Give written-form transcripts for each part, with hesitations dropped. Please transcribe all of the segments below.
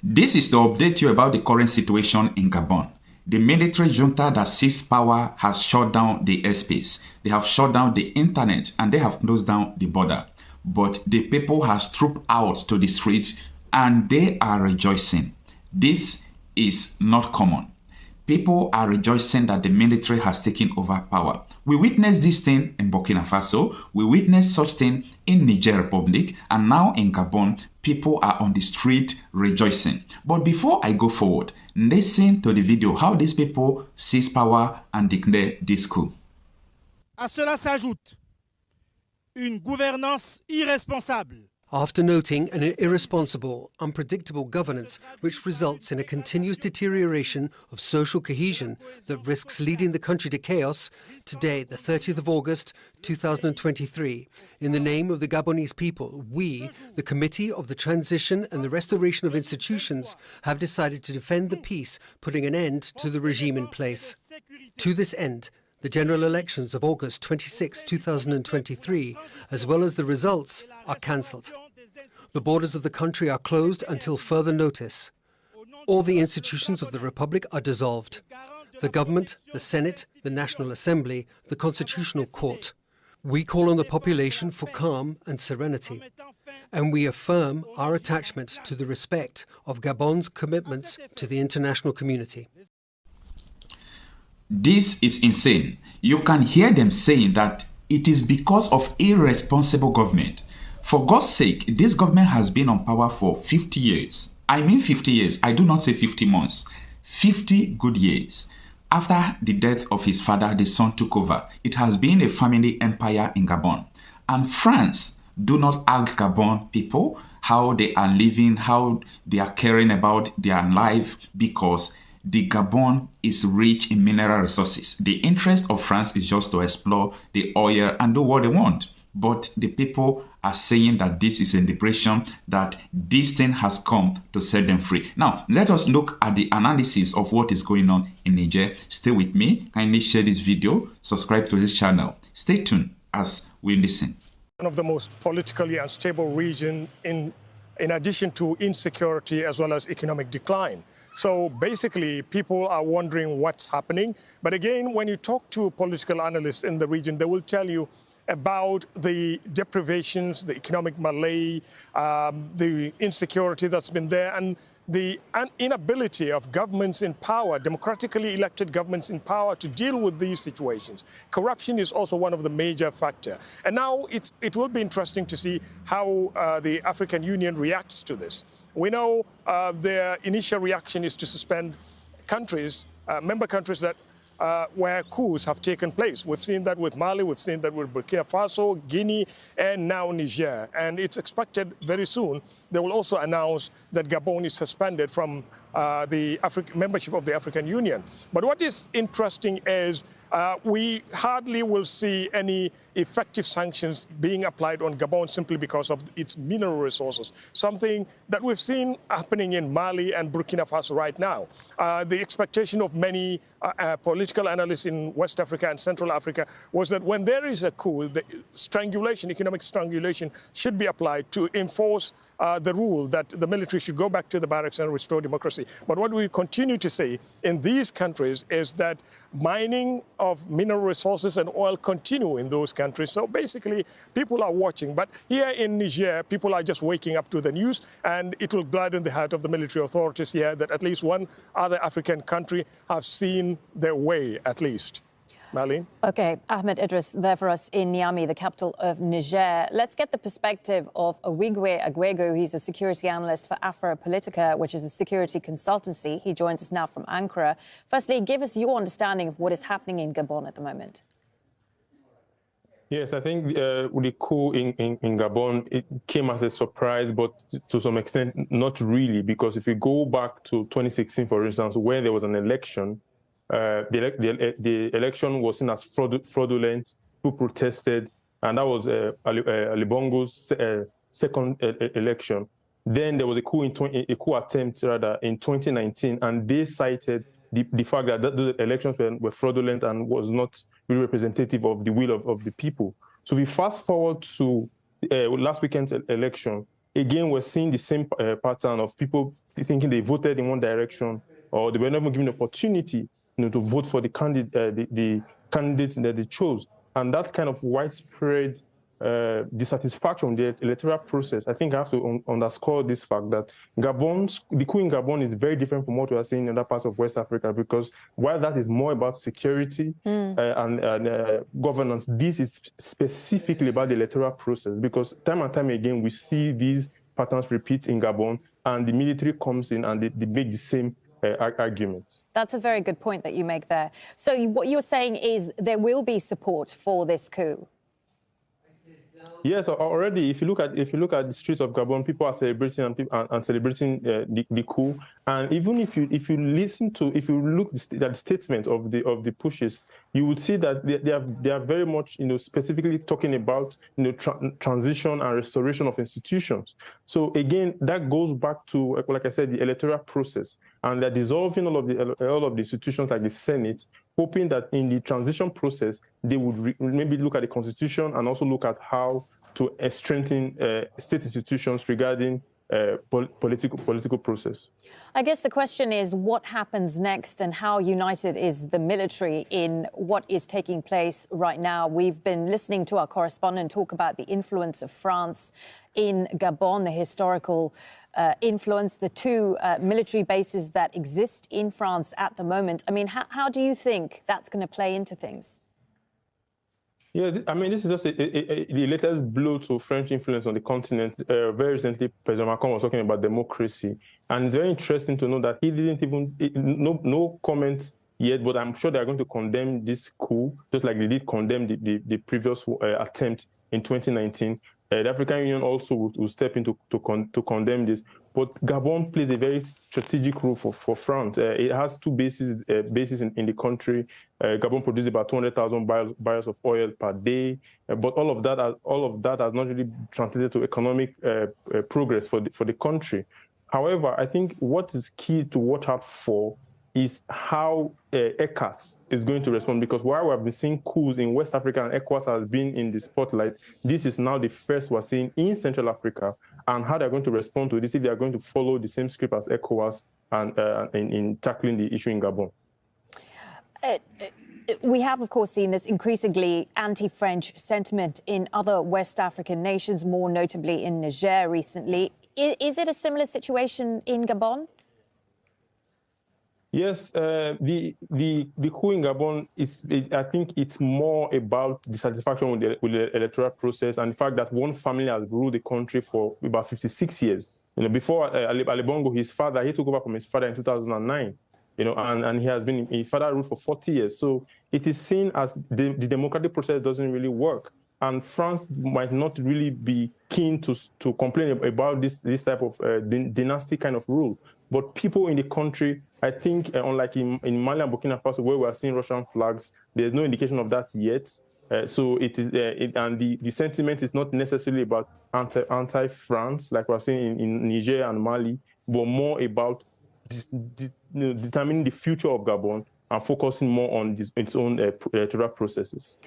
This is to update you about the current situation in Gabon. The military junta that seized power has shut down the airspace. They have shut down the internet and they have closed down the border. But the people have trooped out to the streets and they are rejoicing. This is not common. People are rejoicing that the military has taken over power. We witnessed this thing in Burkina Faso, we witnessed such thing in Niger Republic, and now in Gabon, people are on the street rejoicing. But before I go forward, listen to the video how these people seize power and declare this coup. À cela s'ajoute une gouvernance irresponsable. After noting an irresponsible, unpredictable governance which results in a continuous deterioration of social cohesion that risks leading the country to chaos, today, the 30th of August 2023, in the name of the Gabonese people, we, the Committee of the Transition and the Restoration of Institutions, have decided to defend the peace, putting an end to the regime in place. To this end, the general elections of August 26, 2023, as well as the results, are cancelled. The borders of the country are closed until further notice. All the institutions of the Republic are dissolved. The government, the Senate, the National Assembly, the Constitutional Court. We call on the population for calm and serenity, and we affirm our attachment to the respect of Gabon's commitments to the international community. This is insane. You can hear them saying that it is because of irresponsible government. For God's sake, this government has been on power for 50 years. I mean 50 years. I do not say 50 months. 50 good years. After the death of his father, the son took over. It has been a family empire in Gabon. And France do not ask Gabon people how they are living, how they are caring about their life, because the Gabon is rich in mineral resources. The interest of France is just to explore the oil and do what they want. But the people are saying that this is a liberation, that this thing has come to set them free. Now, let us look at the analysis of what is going on in Niger. Stay with me. Kindly share this video. Subscribe to this channel. Stay tuned as we listen. One of the most politically unstable regions in addition to insecurity as well as economic decline. So basically, people are wondering what's happening. But again, when you talk to political analysts in the region, they will tell you about the deprivations, the economic malaise, the insecurity that's been there, and the inability of governments in power, democratically elected governments in power, to deal with these situations. Corruption is also one of the major factors. And now it will be interesting to see how the African Union reacts to this. We know their initial reaction is to suspend countries, member countries that where coups have taken place. We've seen that with Mali, we've seen that with Burkina Faso, Guinea, and now Niger. And it's expected very soon they will also announce that Gabon is suspended from the membership of the African Union. But what is interesting is we hardly will see any effective sanctions being applied on Gabon simply because of its mineral resources, something that we've seen happening in Mali and Burkina Faso right now. The expectation of many political analysts in West Africa and Central Africa was that when there is a coup, the strangulation, economic strangulation, should be applied to enforce the rule that the military should go back to the barracks and restore democracy. But what we continue to say in these countries is that mining of mineral resources and oil continue in those countries. So basically, people are watching. But here in Niger, people are just waking up to the news, and it will gladden the heart of the military authorities here that at least one other African country have seen their way, at least. Marlene? Okay, Ahmed Idris there for us in Niamey, the capital of Niger. Let's get the perspective of Awigwe Agwego. He's a security analyst for Afropolitica, which is a security consultancy. He joins us now from Ankara. Firstly, give us your understanding of what is happening in Gabon at the moment. Yes, I think with the coup in Gabon, it came as a surprise, but to some extent, not really, because if you go back to 2016, for instance, where there was an election, the election was seen as fraudulent. People protested, and that was Ali Bongo's second election. Then there was a coup attempt in 2019, and they cited the fact that those elections were fraudulent and was not really representative of the will of the people. So if we fast forward to last weekend's election, again, we're seeing the same pattern of people thinking they voted in one direction, or they were never given the opportunity, to vote for the candidate that they chose. And that kind of widespread dissatisfaction with the electoral process, I think I have to underscore this fact that the coup in Gabon is very different from what we are seeing in other parts of West Africa, because while that is more about security and governance, this is specifically about the electoral process, because time and time again, we see these patterns repeat in Gabon, and the military comes in and they make the same argument. That's a very good point that you make there. So what you're saying is there will be support for this coup? Yes, already. If you look at the streets of Gabon, people are celebrating and celebrating the coup. And even if you look at the statement of the pushes, you would see that they are very much specifically talking about transition and restoration of institutions. So again, that goes back to, like I said, the electoral process, and they're dissolving all of the institutions like the Senate, hoping that in the transition process they would maybe look at the constitution and also look at how to strengthen state institutions regarding political process. I guess the question is what happens next and how united is the military in what is taking place right now. We've been listening to our correspondent talk about the influence of France in Gabon, the historical influence, the two military bases that exist in France at the moment. I mean, how do you think that's going to play into things? Yeah, I mean, this is just the latest blow to French influence on the continent. Very recently, President Macron was talking about democracy. And it's very interesting to know that he didn't even, no comments yet, but I'm sure they're going to condemn this coup, just like they did condemn the previous attempt in 2019. The African Union also will step in to condemn this. But Gabon plays a very strategic role for France. It has two bases in the country. Gabon produces about 200,000 barrels of oil per day. But all of that has not really translated to economic progress for the country. However, I think what is key to watch out for is how ECOWAS is going to respond, because while we have been seeing coups in West Africa and ECOWAS has been in the spotlight, this is now the first we're seeing in Central Africa, and how they're going to respond to this, if they are going to follow the same script as ECOWAS and in tackling the issue in Gabon. We have, of course, seen this increasingly anti-French sentiment in other West African nations, more notably in Niger recently. Is it a similar situation in Gabon? Yes, the coup in Gabon I think it's more about dissatisfaction with the electoral process and the fact that one family has ruled the country for about 56 years. Before Ali Bongo, his father, he took over from his father in 2009. And his father ruled for 40 years. So it is seen as the democratic process doesn't really work. And France might not really be keen to complain about this type of dynasty kind of rule. But people in the country, I think, unlike in Mali and Burkina Faso, where we are seeing Russian flags, there's no indication of that yet. So it is, and the sentiment is not necessarily about anti-France, like we're seeing in Niger and Mali, but more about determining the future of Gabon and focusing more on its own electoral processes.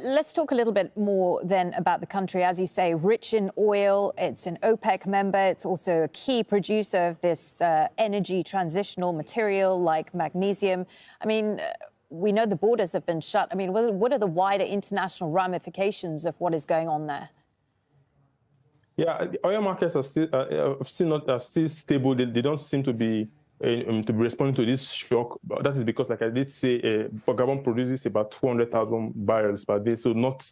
Let's talk a little bit more then about the country. As you say, rich in oil, it's an OPEC member. It's also a key producer of this energy transitional material like magnesium. I mean, we know the borders have been shut. I mean, what are the wider international ramifications of what is going on there? Yeah, the oil markets are still stable. They don't seem to be responding to this shock. But that is because, like I did say, Gabon produces about 200,000 barrels per day, so not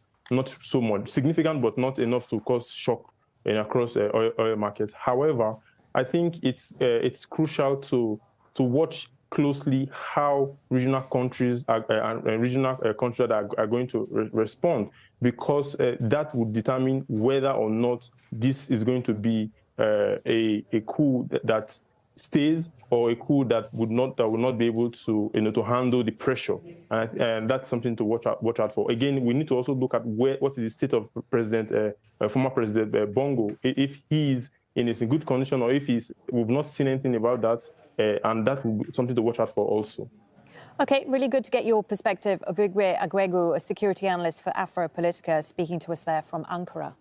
so much significant, but not enough to cause shock across oil markets. However, I think it's crucial to watch closely how regional countries that are going to respond, because that would determine whether or not this is going to be a coup that stays or a coup that will not be able to to handle the pressure, and that's something to watch out for. Again, we need to also look at what is the state of former President Bongo, if he's in a good condition or if we've not seen anything about that, and that will be something to watch out for also. Okay, really good to get your perspective. Obigwe Agwegu, a security analyst for Afro Politica, speaking to us there from Ankara.